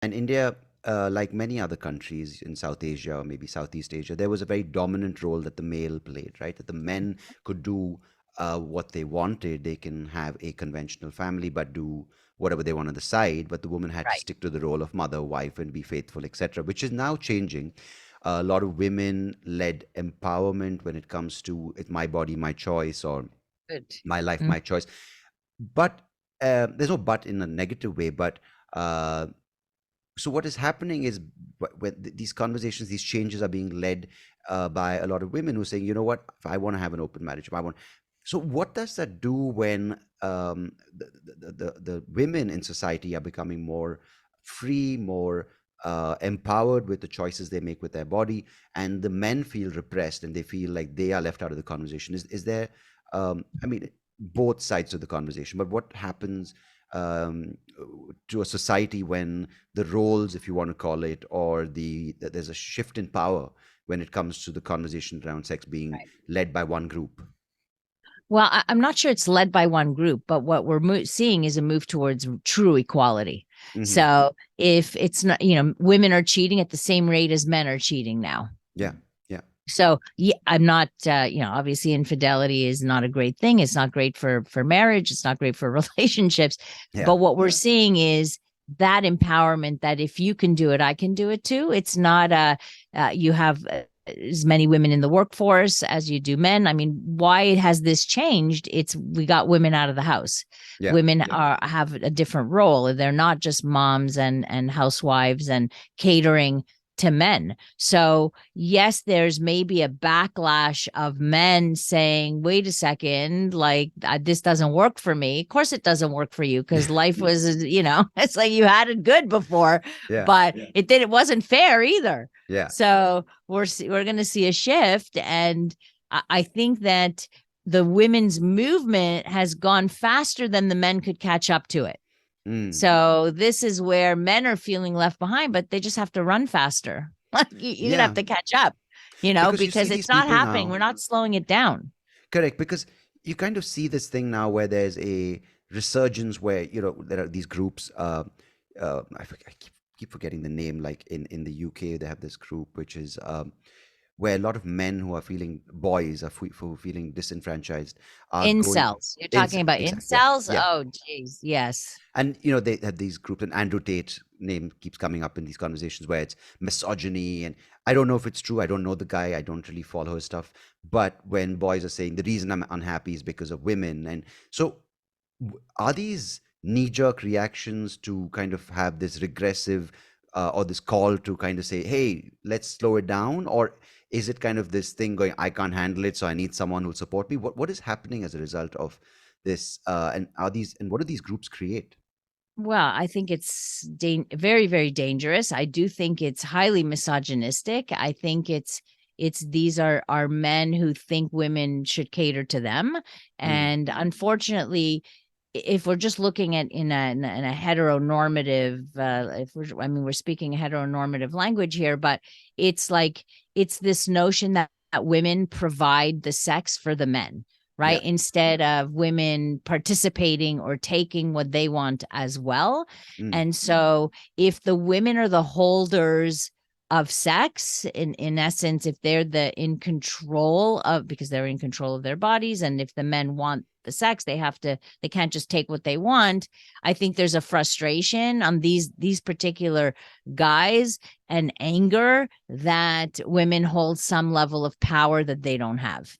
And India, like many other countries in South Asia or maybe Southeast Asia, there was a very dominant role that the male played, right? That the men could do what they wanted. They can have a conventional family, but do whatever they want on the side. But the woman had to Right. stick to the role of mother, wife, and be faithful, etc., which is now changing. A lot of women-led empowerment when it comes to it's my body, my choice, or Good. my life, Mm. my choice. But there's no but in a negative way. But uh, so what is happening is when these conversations, these changes are being led by a lot of women who are saying, you know what, if I want to have an open marriage, if I want. So what does that do when the women in society are becoming more free, more empowered with the choices they make with their body, and the men feel repressed and they feel like they are left out of the conversation? Is there, I mean, both sides of the conversation, but what happens um, to a society when the roles, if you want to call it, or there's a shift in power when it comes to the conversation around sex being led by one group? Well, I'm not sure it's led by one group, but what we're seeing is a move towards true equality. Hmm. So if it's not, women are cheating at the same rate as men are cheating now. Yeah, yeah, So yeah, I'm not, obviously infidelity is not a great thing. It's not great for marriage. It's not great for relationships. yeah. But what we're seeing is that empowerment that if you can do it, I can do it too. It's not you have as many women in the workforce as you do men. I mean, why has this changed? It's we got women out of the house. Yeah. Women have a different role. They're not just moms and housewives and catering to men. So, yes, there's maybe a backlash of men saying, wait a second, like this doesn't work for me. Of course, it doesn't work for you because life was, it's like you had it good before, Yeah, but it wasn't fair either. yeah. So, we're going to see a shift. And I think that the women's movement has gone faster than the men could catch up to it. Mm. So this is where men are feeling left behind, but they just have to run faster. Like you're gonna have Yeah, to catch up, because you see because these it's not people happening. now. We're not slowing it down. Correct, because you kind of see this thing now where there's a resurgence where there are these groups. I keep forgetting the name. Like in the UK, they have this group which is where a lot of men who are feeling boys are who are feeling disenfranchised are going Incels. You're in. talking about Exactly. Yeah, incels? yeah. Oh, geez. Yes. And they have these groups, and Andrew Tate name keeps coming up in these conversations where it's misogyny, and I don't know if it's true. I don't know the guy. I don't really follow his stuff. But when boys are saying the reason I'm unhappy is because of women, and so are these knee-jerk reactions to kind of have this regressive or this call to kind of say, hey, let's slow it down, or is it kind of this thing going, I can't handle it, so I need someone who'll support me? What is happening as a result of this? And what do these groups create? Well, I think it's very, very dangerous. I do think it's highly misogynistic. I think it's these are men who think women should cater to them, Mm, and unfortunately, if we're just looking at in a heteronormative, if we're I mean we're speaking a heteronormative language here, but it's like it's this notion that women provide the sex for the men, yeah. right? Instead of women participating or taking what they want as well. Mm, And so if the women are the holders of sex, in essence, if they're in control of, because they're in control of their bodies, and if the men want the sex, they can't just take what they want. I think there's a frustration on these particular guys and anger that women hold some level of power that they don't have,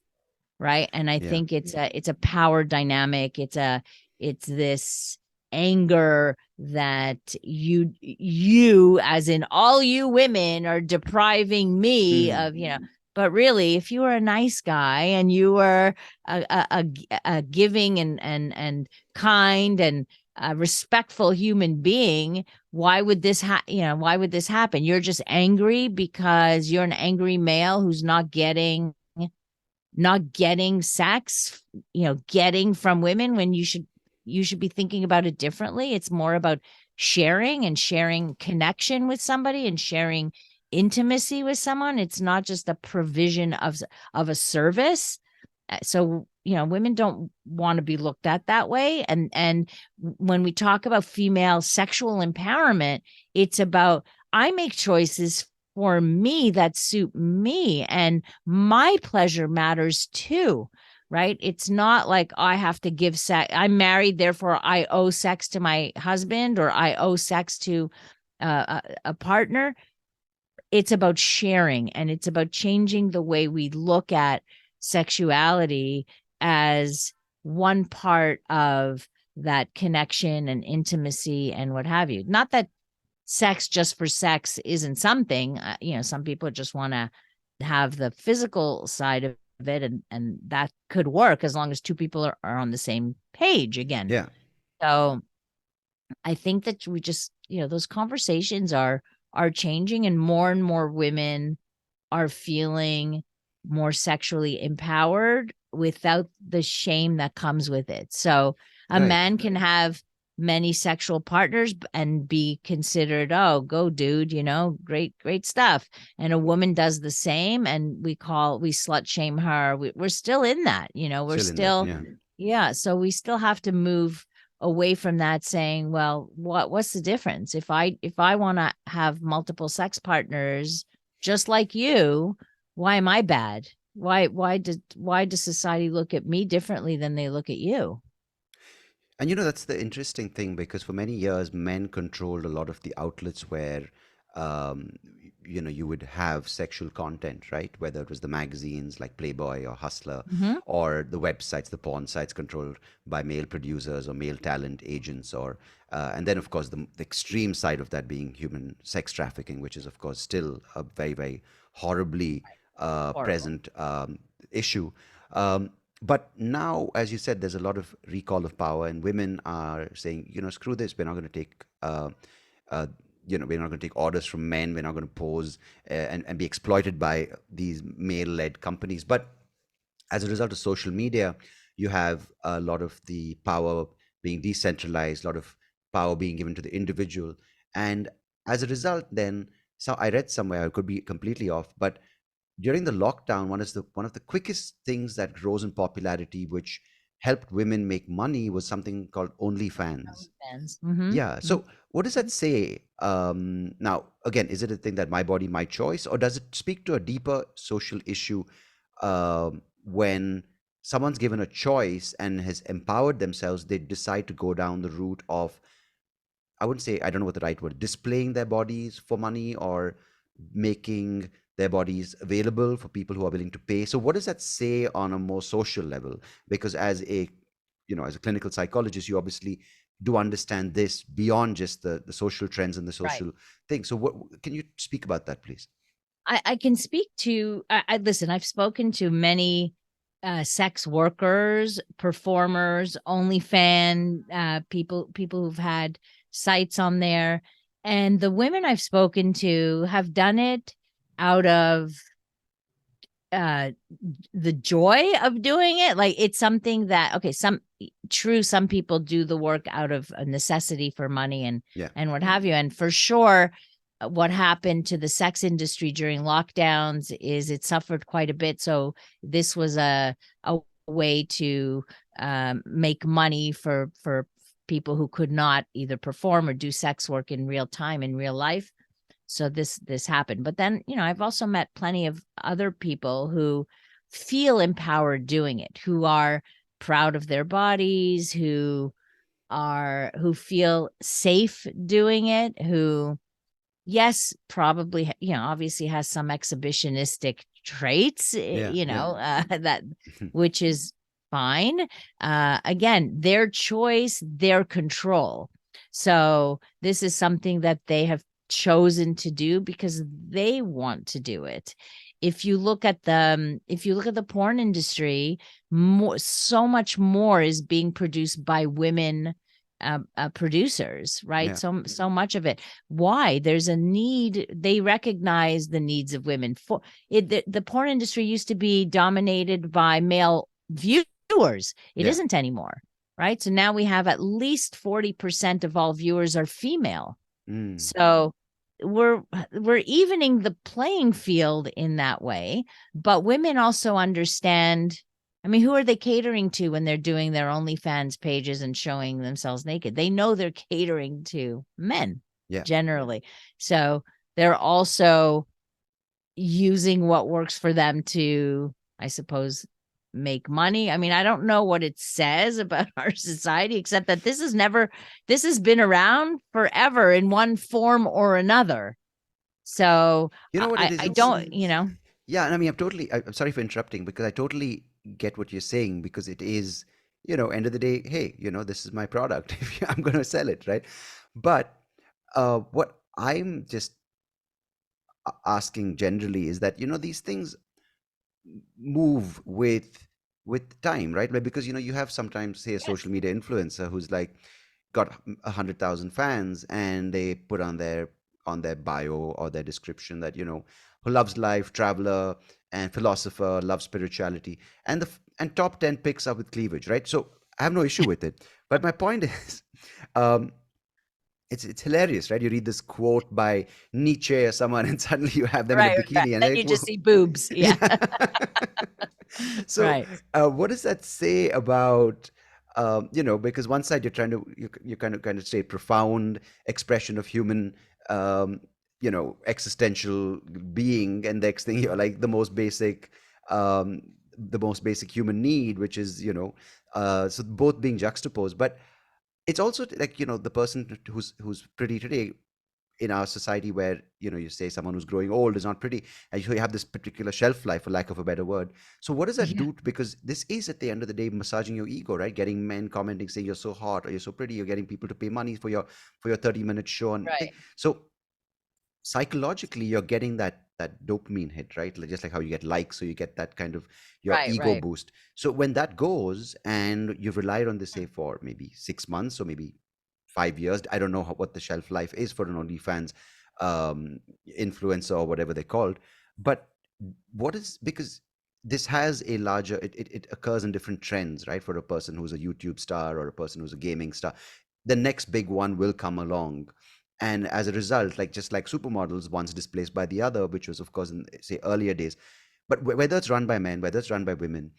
right? And I yeah. think it's a power dynamic. It's this anger that you as in all you women are depriving me Mm, of, but really if you were a nice guy and you were a giving and kind and a respectful human being, why would why would this happen? You're just angry because you're an angry male who's not getting sex, getting from women, when you should be thinking about it differently. It's more about sharing connection with somebody and sharing intimacy with someone. It's not just a provision of a service. So, women don't want to be looked at that way. And when we talk about female sexual empowerment, it's about, I make choices for me that suit me, and my pleasure matters too. Right? It's not like I have to give sex. I'm married, therefore I owe sex to my husband, or I owe sex to a partner. It's about sharing, and it's about changing the way we look at sexuality as one part of that connection and intimacy and what have you. Not that sex just for sex isn't something. Some people just want to have the physical side of it, and that could work as long as two people are on the same page again. Yeah. So I think that we just, those conversations are changing, and more women are feeling more sexually empowered without the shame that comes with it. So a Right. man can have many sexual partners and be considered, oh, go dude, great stuff. And a woman does the same, and we slut shame her. We're still in that, we're Still in that. still, Yeah. yeah. So we still have to move away from that, saying, well, what's the difference? If I want to have multiple sex partners just like you, why am I bad? Why does society look at me differently than they look at you? And that's the interesting thing, because for many years, men controlled a lot of the outlets where, um, you would have sexual content, right? Whether it was the magazines like Playboy or Hustler, Mm-hmm. or the websites, the porn sites controlled by male producers or male talent agents, or and then of course the extreme side of that being human sex trafficking, which is of course still a very, very horribly Horrible. present issue. Um, but now, as you said, there's a lot of recall of power, and women are saying, screw this. We're not going to take, uh, we're not going to take orders from men. We're not going to pose and be exploited by these male-led companies. But as a result of social media, you have a lot of the power being decentralized, a lot of power being given to the individual, and as a result, then, so I read somewhere, I could be completely off, but during the lockdown, one of the quickest things that rose in popularity, which helped women make money, was something called OnlyFans. Fans. Mm-hmm. Yeah. So what does that say? Now, again, is it a thing that my body, my choice, or does it speak to a deeper social issue when someone's given a choice and has empowered themselves, they decide to go down the route of, I wouldn't say, I don't know what the right word, displaying their bodies for money, or making their bodies available for people who are willing to pay. So what does that say on a more social level? Because as a clinical psychologist, you obviously do understand this beyond just the social trends and the Right. social things. So what can you speak about that, please? I can speak to, listen, I've spoken to many sex workers, performers, OnlyFans, people who've had sites on there. And the women I've spoken to have done it out of uh the joy of doing it. Like, it's something that, okay, some people do the work out of a necessity for money and Yeah. what have you. And for sure, what happened to the sex industry during lockdowns is it suffered quite a bit. So this was a way to make money for people who could not either perform or do sex work in real time, in real life. So this happened. But then, I've also met plenty of other people who feel empowered doing it, who are proud of their bodies, who feel safe doing it, who, yes, probably, obviously has some exhibitionistic traits, Yeah. Yeah. that, which is fine. Again, their choice, their control. So this is something that they have chosen to do because they want to do it. If you look at the porn industry, so much more is being produced by women producers, right? Yeah. So much of it. Why? There's a need. They recognize the needs of women. For it, the porn industry used to be dominated by male viewers. It Yeah. isn't anymore, right? So now we have at least 40% of all viewers are female. Mm. So we're evening the playing field in that way, but women also understand I mean, who are they catering to when they're doing their OnlyFans pages and showing themselves naked? They know they're catering to men Yeah. generally. So they're also using what works for them to, I suppose, make money. I mean, I don't know what it says about our society, except that this has been around forever in one form or another. So You know what it is? I It's don't, Yeah, and I mean, I'm sorry for interrupting because I totally get what you're saying because it is, end of the day, hey, this is my product. I'm going to sell it, right? But what I'm just asking generally is that, these things move with time, right? Like, because you have sometimes, say, a yes, social media influencer who's like got 100,000 fans, and they put on their bio or their description that who loves life, traveler and philosopher, loves spirituality, and top 10 picks up with cleavage, right? So I have no issue with it, but my point is, um, it's hilarious, right? You read this quote by Nietzsche or someone, and suddenly you have them in a right. bikini, and Then they're you like, just whoa. see boobs. Yeah. Yeah. So, Right. what does that say about, because one side you're trying to you kind of say profound expression of human, existential being, and next thing you're like um, the most basic human need, which is, so both being juxtaposed, but it's also like, the person who's pretty today in our society, where you say someone who's growing old is not pretty, and you have this particular shelf life, for lack of a better word. So what does that Yeah. do, because this is at the end of the day massaging your ego, right? Getting men commenting saying you're so hot or you're so pretty, you're getting people to pay money for your 30-minute show and thing. Right. So psychologically you're getting that dopamine hit, right? Like, just like how you get likes, so you get that kind of your Right. ego Right. boost. So when that goes and you've relied on this, say, for maybe 6 months or maybe 5 years, I don't know what the shelf life is for an OnlyFans um influencer or whatever they're called, but what is, because this has a larger, it occurs in different trends, right? For a person who's a YouTube star or a person who's a gaming star, the next big one will come along, and as a result, like, just like supermodels once displaced by the other, which was of course in, say, earlier days, but whether it's run by men, whether it's run by women,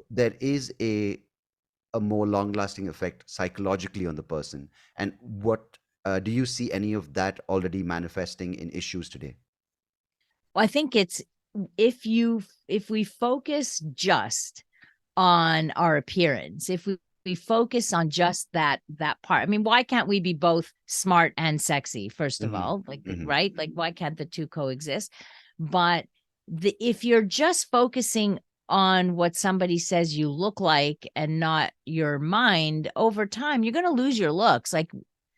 there is a more long lasting effect psychologically on the person. And what do you see any of that already manifesting in issues today? Well, I think it's if we focus just on our appearance, if we focus on just that part. I mean, why can't we be both smart and sexy, first of Hmm. all? Like, Hmm. right? Like, why can't the two coexist? But if you're just focusing on what somebody says you look like and not your mind, over time you're going to lose your looks. Like,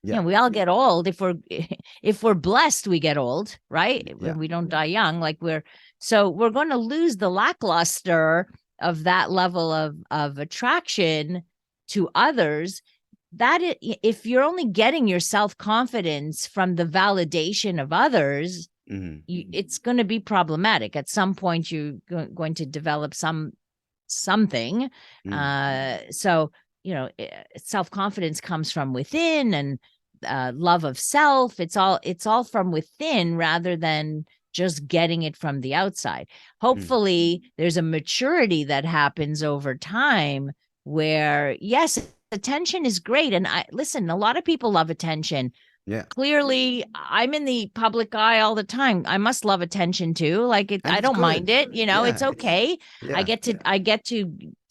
Yeah. we all get old. If we're blessed, we get old, right? Yeah. We don't die young. Like, we're going to lose the lackluster of that level of attraction to others. If you're only getting your self-confidence from the validation of others, Hmm. it's going to be problematic. At some point you're going to develop something. Mm. So self-confidence comes from within, and love of self, it's all from within rather than just getting it from the outside. Mm. Hopefully there's a maturity that happens over time where, yes, attention is great, and I listen, a lot of people love attention. Yeah. Clearly, I'm in the public eye all the time. I must love attention too. Like, And I it's don't mind good. it. It's Yeah. okay. I Yeah. get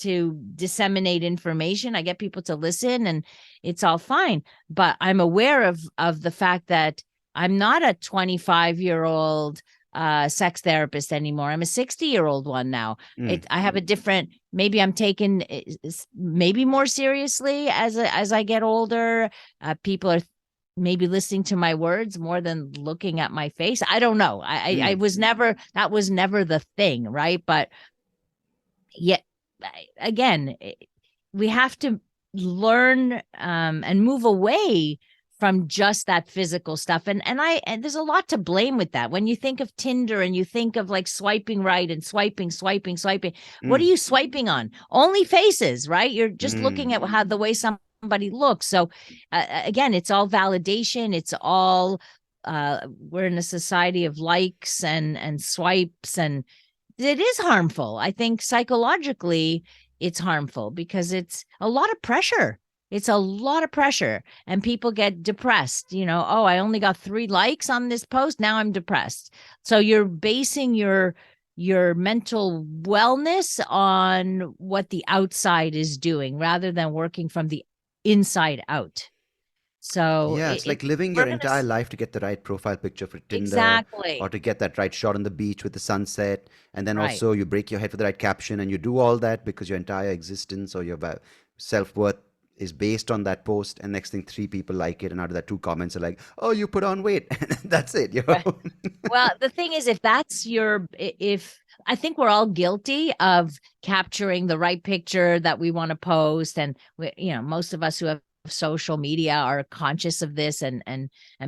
to disseminate information. I get people to listen, and it's all fine. But I'm aware of the fact that I'm not a 25-year-old sex therapist anymore. I'm a 60-year-old one now. Mm. I have a different. Maybe I'm taken maybe more seriously as I get older. People are maybe listening to my words more than looking at my face. I don't know. I Mm. was never, that was never the thing, right? But yet again, we have to learn and move away from just that physical stuff. And there's a lot to blame with that. When you think of Tinder and you think of like swiping right and swiping, what are Mm. you swiping on? Only faces, right? You're just Mm. looking at how the way somebody looks. So again, it's all validation. It's all we're in a society of likes and swipes, and it is harmful. I think psychologically it's harmful because it's a lot of pressure. It's a lot of pressure, and people get depressed. Oh, I only got 3 likes on this post. Now I'm depressed. So you're basing your mental wellness on what the outside is doing rather than working from the inside out. So Yeah, it's like living we're your going to entire life to get the right profile picture for Tinder or exactly to get that right shot on the beach with the sunset. And then right. also you break your head for the right caption and you do all that because your entire existence or your self-worth is based on that post. And next thing, 3 people like it. And out of that, 2 comments are like, oh, you put on weight. That's it. Right. Well, the thing is, if I think we're all guilty of capturing the right picture that we want to post, and most of us who have social media are conscious of this and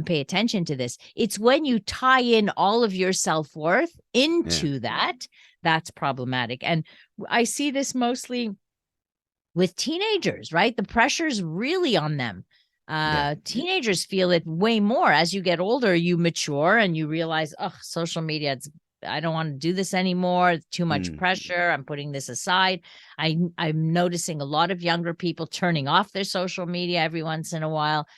pay attention to this. It's when you tie in all of your self-worth Yeah. into that's problematic. And I see this mostly with teenagers, right? The pressure's really on them. Yeah. Teenagers feel it way more. As you get older, you mature and you realize, oh, social media, I don't want to do this anymore. It's too much Mm. pressure. I'm putting this aside. I'm noticing a lot of younger people turning off their social media every once in a while,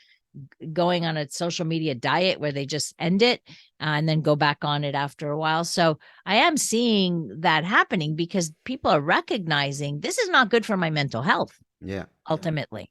going on a social media diet where they just end it and then go back on it after a while. So I am seeing that happening because people are recognizing this is not good for my mental health Yeah. ultimately.